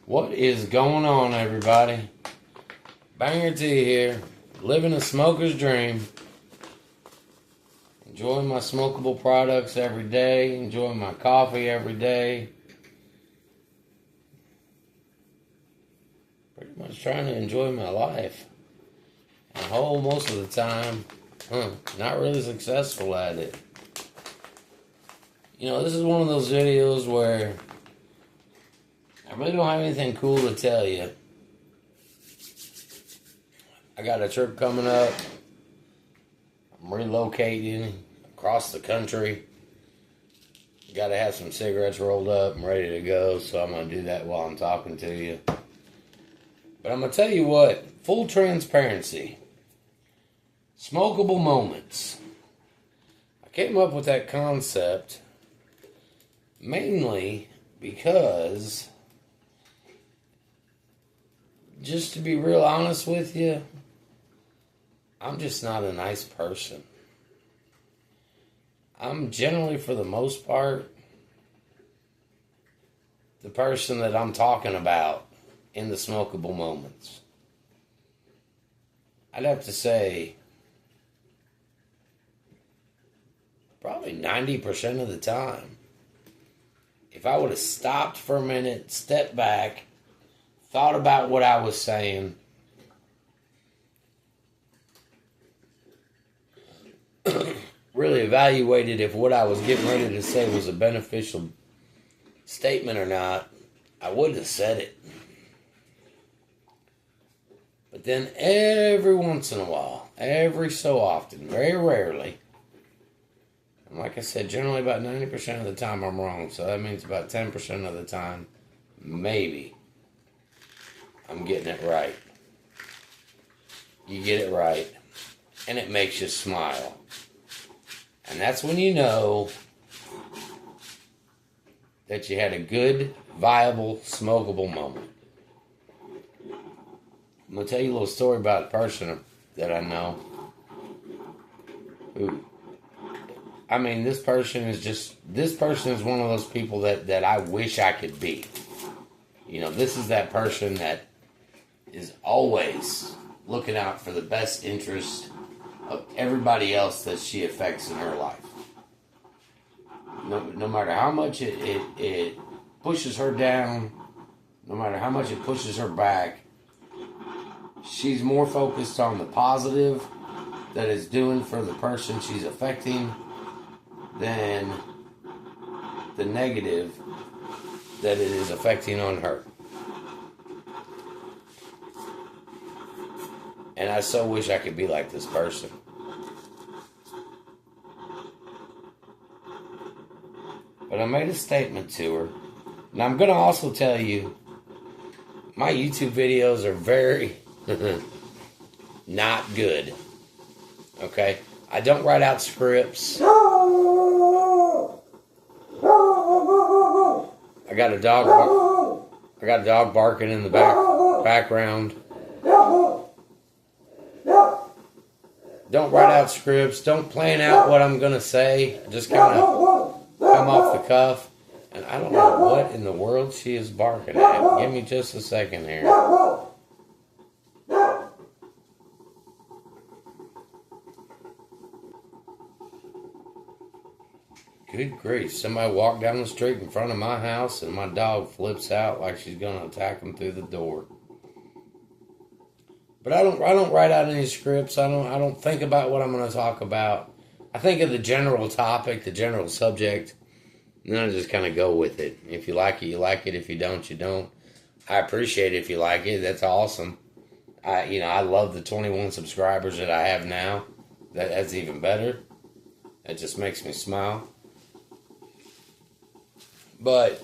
What is going on, everybody? Banger T here, living a smoker's dream. Enjoying my smokable products every day, enjoying my coffee every day. Pretty much trying to enjoy my life. And most of the time, not really successful at it. You know, this is one of those videos where I really don't have anything cool to tell you. I got a trip coming up. I'm relocating across the country. Got to have some cigarettes rolled up and ready to go, so I'm going to do that while I'm talking to you. But I'm going to tell you what, full transparency. Smokable moments. I came up with that concept mainly because, just to be real honest with you, I'm just not a nice person. I'm generally, for the most part, the person that I'm talking about in the smokable moments. I'd have to say, probably 90% of the time, if I would have stopped for a minute, stepped back, thought about what I was saying, really evaluated if what I was getting ready to say was a beneficial statement or not, I would have said it. But then every once in a while, every so often, very rarely, and like I said, generally about 90% of the time I'm wrong, so that means about 10% of the time, maybe, I'm getting it right. You get it right, and it makes you smile. And that's when you know that you had a good, viable, smokable moment. I'm going to tell you a little story about a person that I know who, this person is one of those people that I wish I could be. You know, this is that person that is always looking out for the best interest of everybody else that she affects in her life. No matter how much it pushes her down, no matter how much it pushes her back, she's more focused on the positive that it's doing for the person she's affecting than the negative that it is affecting on her. And I so wish I could be like this person. But I made a statement to her. And I'm going to also tell you, my YouTube videos are very not good. Okay? I don't write out scripts. I got a dog barking in the background. Don't write out scripts. Don't plan out what I'm going to say. Just kind of come off the cuff. And I don't know what in the world she is barking at. Give me just a second here. Good grief. Somebody walked down the street in front of my house and my dog flips out like she's going to attack him through the door. But I don't write out any scripts. I don't think about what I'm going to talk about. I think of the general topic, the general subject, and then I just kind of go with it. If you like it, you like it. If you don't, you don't. I appreciate it if you like it. That's awesome. I love the 21 subscribers that I have now. That's even better. That just makes me smile. But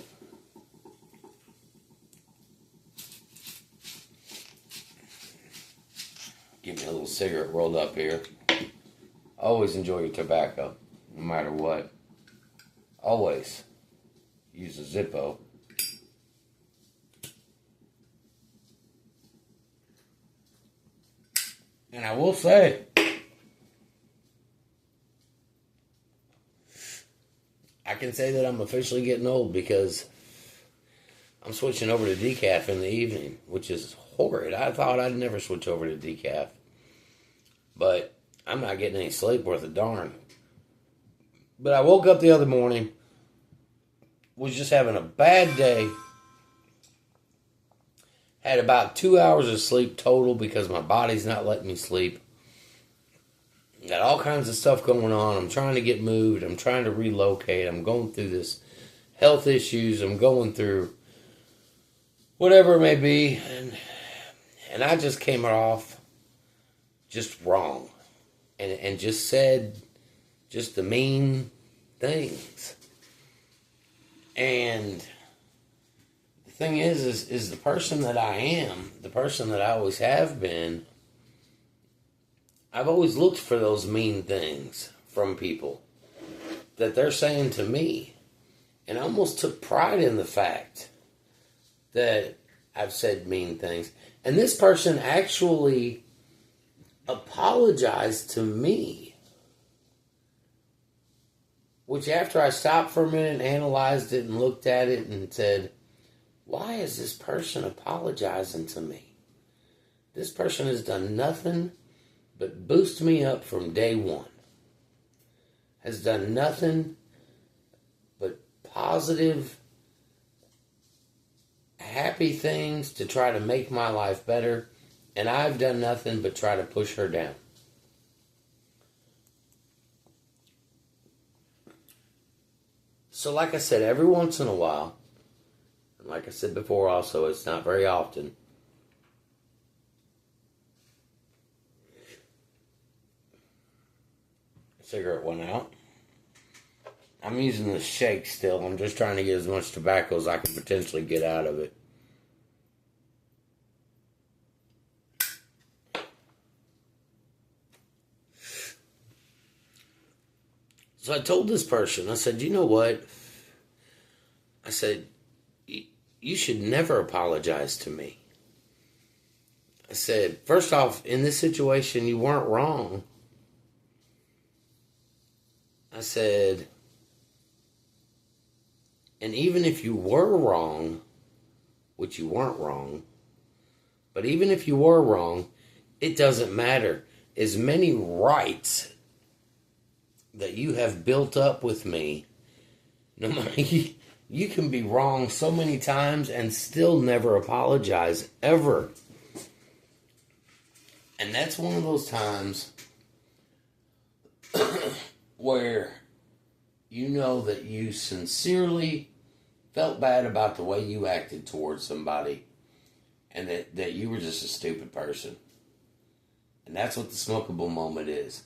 give me a little cigarette rolled up here. Always enjoy your tobacco, no matter what. Always use a Zippo. And I will say, I can say that I'm officially getting old because I'm switching over to decaf in the evening, which is horrid. I thought I'd never switch over to decaf. But I'm not getting any sleep worth a darn. But I woke up the other morning, was just having a bad day. Had about 2 hours of sleep total because my body's not letting me sleep. Got all kinds of stuff going on. I'm trying to get moved. I'm trying to relocate. I'm going through this health issues. I'm going through whatever it may be. And I just came off just wrong. And just said just the mean things. And the thing is the person that I am, the person that I always have been, I've always looked for those mean things from people that they're saying to me. And I almost took pride in the fact that I've said mean things. And this person actually apologized to me. Which after I stopped for a minute and analyzed it and looked at it and said, why is this person apologizing to me? This person has done nothing but boost me up from day one. Has done nothing but positive, happy things to try to make my life better. And I've done nothing but try to push her down. So like I said, every once in a while, and like I said before also, it's not very often, cigarette went out. I'm using the shake still. I'm just trying to get as much tobacco as I can potentially get out of it. So I told this person, I said, you know what? I said, you should never apologize to me. I said, first off, in this situation, you weren't wrong. I said, and even if you were wrong, which you weren't wrong, but even if you were wrong, it doesn't matter. As many rights that you have built up with me, no matter, you can be wrong so many times and still never apologize, ever. And that's one of those times where you know that you sincerely felt bad about the way you acted towards somebody and that you were just a stupid person. And that's what the smokable moment is.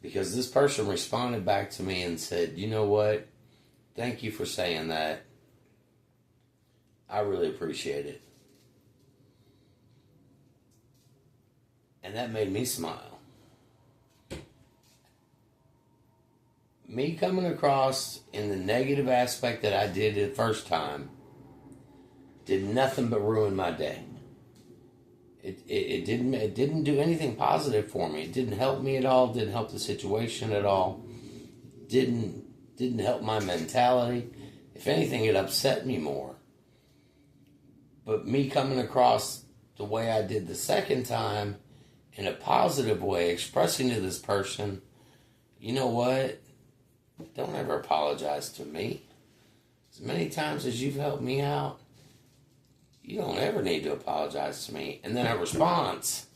Because this person responded back to me and said, you know what? Thank you for saying that. I really appreciate it. And that made me smile. Me coming across in the negative aspect that I did the first time did nothing but ruin my day. It didn't do anything positive for me. It didn't help me at all. Didn't help the situation at all. Didn't help my mentality. If anything, it upset me more. But me coming across the way I did the second time in a positive way, expressing to this person, you know what? Don't ever apologize to me. As many times as you've helped me out, you don't ever need to apologize to me. And then a response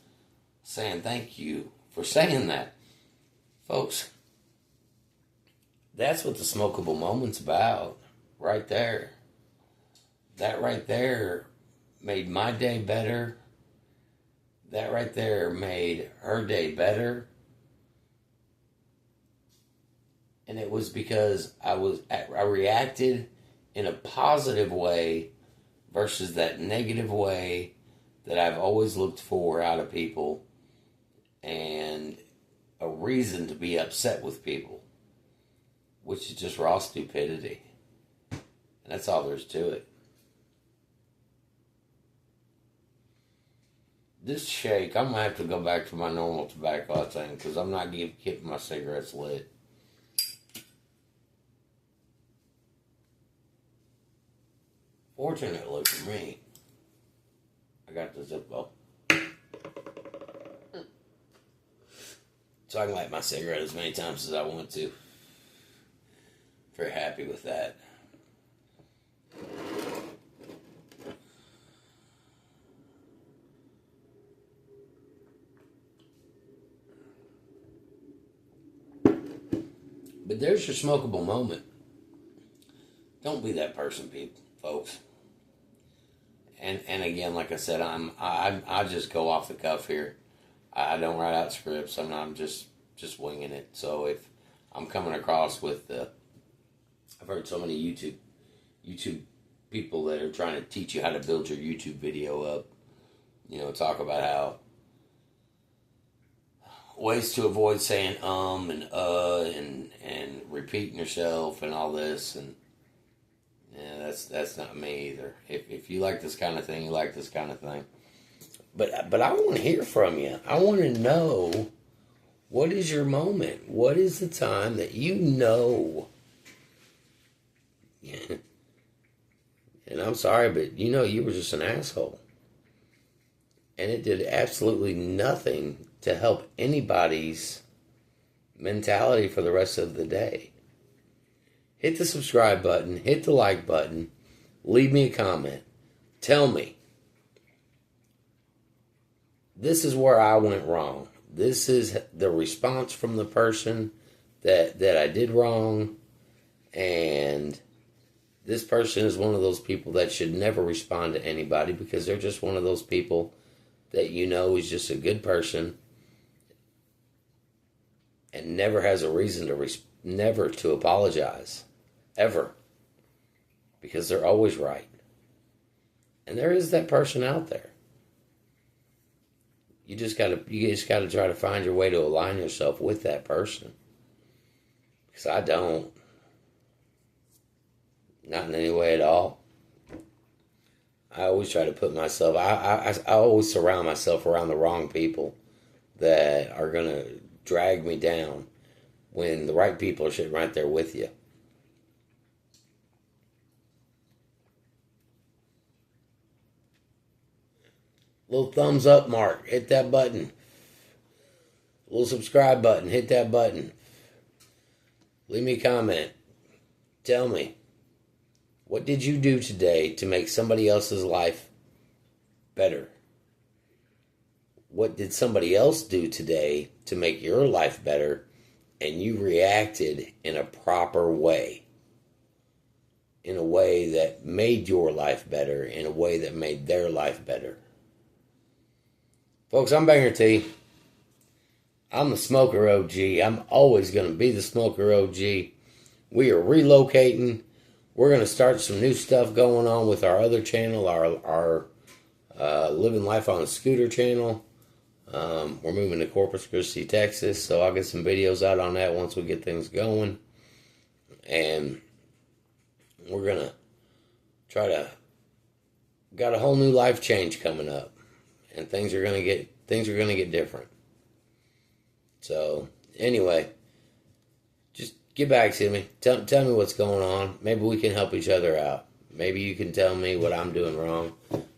saying thank you for saying that. Folks, that's what the smokable moment's about. Right there. That right there made my day better. That right there made her day better. And it was because I reacted in a positive way versus that negative way that I've always looked for out of people and a reason to be upset with people, which is just raw stupidity. And that's all there's to it. This shake, I'm going to have to go back to my normal tobacco, I think, because I'm not keeping my cigarettes lit. Fortunately for me, I got the Zippo. So I can light my cigarette as many times as I want to. Very happy with that. But there's your smokable moment. Don't be that person, people, folks. And again, like I said, I just go off the cuff here. I don't write out scripts. I'm just winging it. So if I'm coming across with I've heard so many YouTube people that are trying to teach you how to build your YouTube video up. You know, talk about how ways to avoid saying and repeating yourself and all this, and yeah, that's not me either. If you like this kind of thing, you like this kind of thing. But I want to hear from you. I want to know, what is your moment? What is the time that you know? And I'm sorry, but you were just an asshole. And it did absolutely nothing to help anybody's mentality for the rest of the day. Hit the subscribe button, hit the like button, leave me a comment. Tell me, this is where I went wrong. This is the response from the person that I did wrong, and this person is one of those people that should never respond to anybody, because they're just one of those people that is just a good person and never has a reason to never to apologize, ever, because they're always right. And there is that person out there. You just gotta try to find your way to align yourself with that person. Because I don't. Not in any way at all. I always try to put myself, I always surround myself around the wrong people that are going to drag me down when the right people are sitting right there with you. Little thumbs up mark, hit that button. Little subscribe button, hit that button. Leave me a comment. Tell me, what did you do today to make somebody else's life better? What did somebody else do today to make your life better, and you reacted in a proper way? In a way that made your life better, in a way that made their life better. Folks, I'm Banger T. I'm the Smoker OG. I'm always going to be the Smoker OG. We are relocating. We're going to start some new stuff going on with our other channel, our Living Life on a Scooter channel. We're moving to Corpus Christi, Texas, so I'll get some videos out on that once we get things going. And we're going to got a whole new life change coming up. And things are going to get different. So, anyway, just get back to me. Tell me what's going on. Maybe we can help each other out. Maybe you can tell me what I'm doing wrong.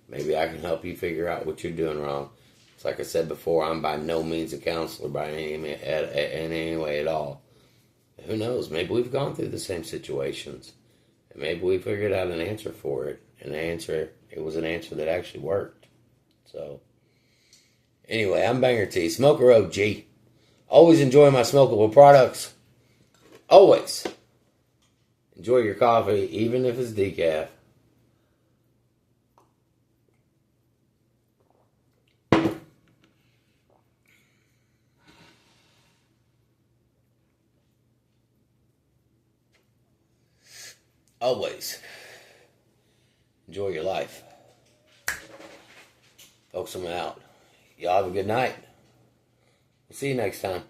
Maybe I can help you figure out what you're doing wrong. It's like I said before, I'm by no means a counselor in any way at all. Who knows? Maybe we've gone through the same situations. And maybe we figured out an answer for it. And it was an answer that actually worked. So, anyway, I'm Banger T, Smoker OG. Always enjoy my smokable products. Always. Enjoy your coffee, even if it's decaf. Always. Enjoy your life. Folks, I'm out. Y'all have a good night. We'll see you next time.